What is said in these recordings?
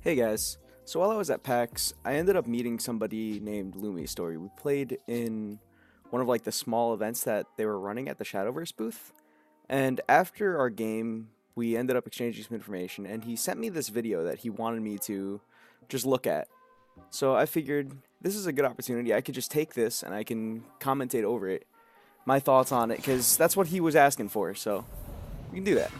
Hey guys, so while I was at PAX, I ended up meeting somebody named Lumistory. We played in one of like the small events that they were running at the Shadowverse booth, and after our game, we ended up exchanging some information, and he sent me this video that he wanted me to just look at. So I figured this is a good opportunity. I could just take this and I can commentate over it, my thoughts on it, because that's what he was asking for, so we can do that.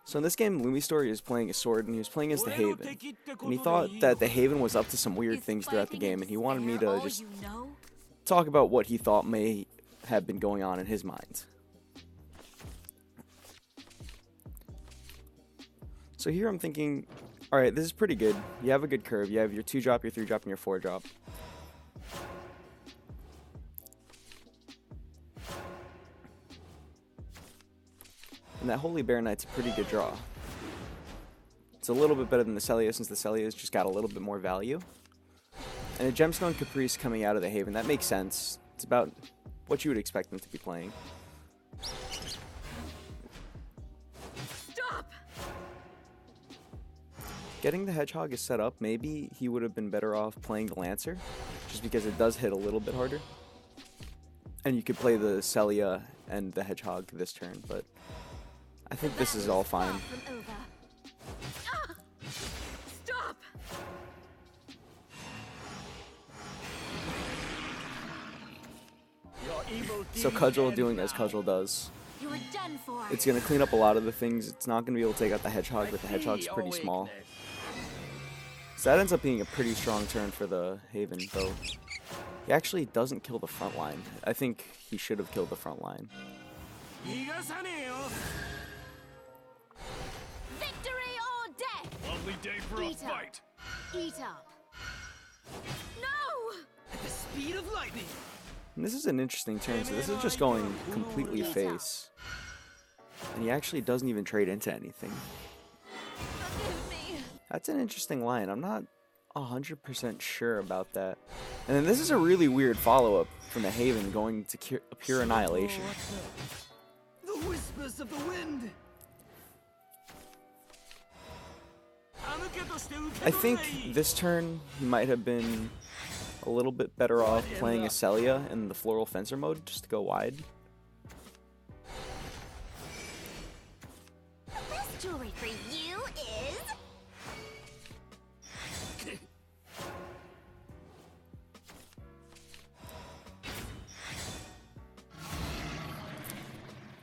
So in this game, Lumistory is playing a sword, and he was playing as the Haven. And he thought that the Haven was up to some weird things throughout the game, and he wanted me to just talk about what he thought may have been going on in his mind. So here I'm thinking, alright, this is pretty good. You have a good curve. You have your 2-drop, your 3-drop, and your 4-drop. And that Holy Bear Knight's a pretty good draw. It's a little bit better than the Celia, since the Celia's just got a little bit more value. And a Gemstone Caprice coming out of the Haven, that makes sense. It's about what you would expect them to be playing. Stop! Getting the Hedgehog is set up. Maybe he would have been better off playing the Lancer, just because it does hit a little bit harder. And you could play the Celia and the Hedgehog this turn, but I think this is all fine. Stop! So Cudgel doing as Cudgel does. You are done for. It's going to clean up a lot of the things. It's not going to be able to take out the Hedgehog, but the Hedgehog's pretty small. So that ends up being a pretty strong turn for the Haven, though he actually doesn't kill the front line. I think he should have killed the front line. Victory or death! Lovely day for a fight. Eat up. No! At the speed of lightning. And this is an interesting turn, so this is just going completely face. And he actually doesn't even trade into anything. Forgive me. That's an interesting line. I'm not 100% sure about that. And then this is a really weird follow-up from the Haven going to a pure annihilation. The whispers of the wind. I think this turn he might have been a little bit better off playing a Celia in the Floral Fencer mode just to go wide. The best jewelry for you is...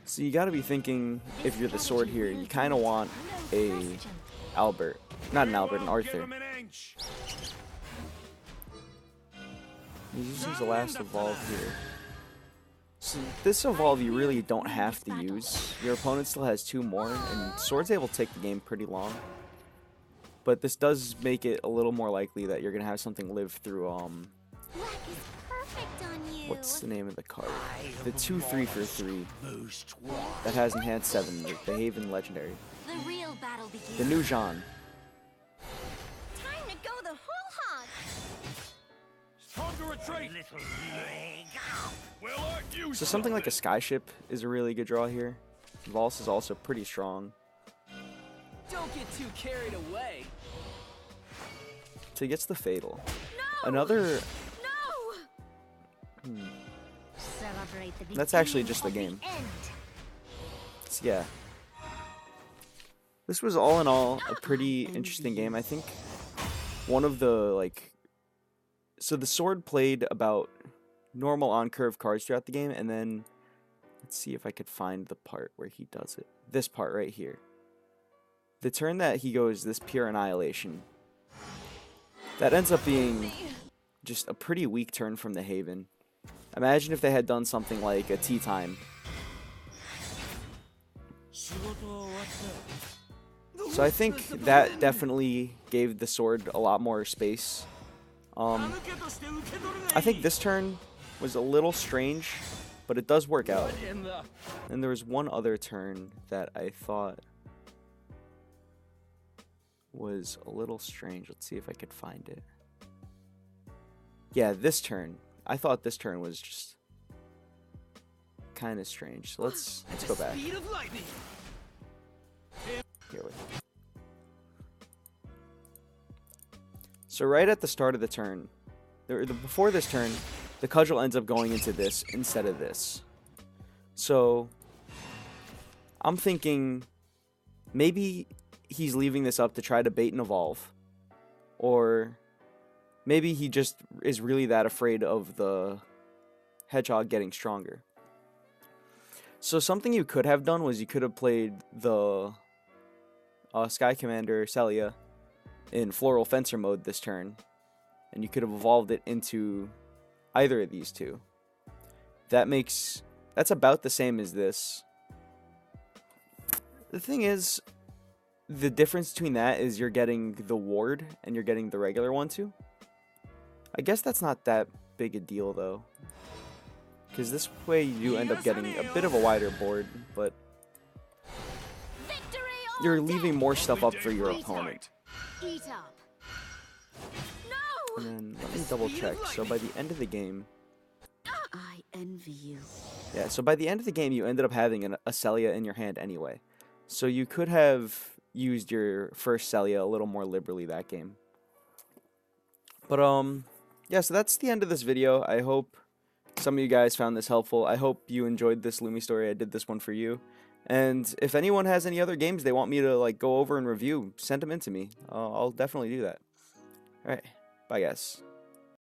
So you gotta be thinking, if you're the sword here, you kind of want a Albert. Not an Albert, an Arthur. He uses the last evolve here. So this evolve you really don't have to use. Your opponent still has 2 more, and Sword's able to take the game pretty long. But this does make it a little more likely that you're gonna have something live through Black is perfect on you. what's the name of the card? The 2-3 for 3 that has enhanced 7, the Haven Legendary. The real battle begins. The new Jean. Time to go the whole hog. Time to retreat. Well, aren't you So something like a Skyship is a really good draw here. Valse is also pretty strong. Don't get too carried away. So he gets the Fatal. No! Another... No! Celebrate the That's actually beginning just the of game. end. So yeah. This was all in all a pretty interesting game. I think one of the, like... So the sword played about normal on-curve cards throughout the game, and then... Let's see if I could find the part where he does it. This part right here. The turn that he goes this pure annihilation, that ends up being just a pretty weak turn from the Haven. Imagine if they had done something like a tea time. So I think that definitely gave the sword a lot more space. I think this turn was a little strange, but it does work out. And there was one other turn that I thought was a little strange. Let's see if I could find it. Yeah, this turn. I thought this turn was just kind of strange. So let's go back. Speed of lightning. Here we go. So right at the start of the turn, before this turn, the cudgel ends up going into this instead of this. So I'm thinking maybe he's leaving this up to try to bait and evolve. Or maybe he just is really that afraid of the hedgehog getting stronger. So something you could have done was you could have played the Sky Commander Celia in Floral Fencer mode this turn, and you could have evolved it into either of these two. That's about the same as this. The thing is, the difference between that is you're getting the ward and you're getting the regular one too. I guess that's not that big a deal though, because this way you do end up getting a bit of a wider board, but you're leaving more stuff up for your opponent. Eat up. And then let me double check. So by the end of the game, I envy you. yeah, so by the end of the game you ended up having a Celia in your hand anyway. So you could have used your first Celia a little more liberally that game. But yeah, so that's the end of this video. I hope some of you guys found this helpful. I hope you enjoyed this Lumistory. I did this one for you. And if anyone has any other games they want me to like go over and review, send them in to me. I'll definitely do that. All right. Bye, guys.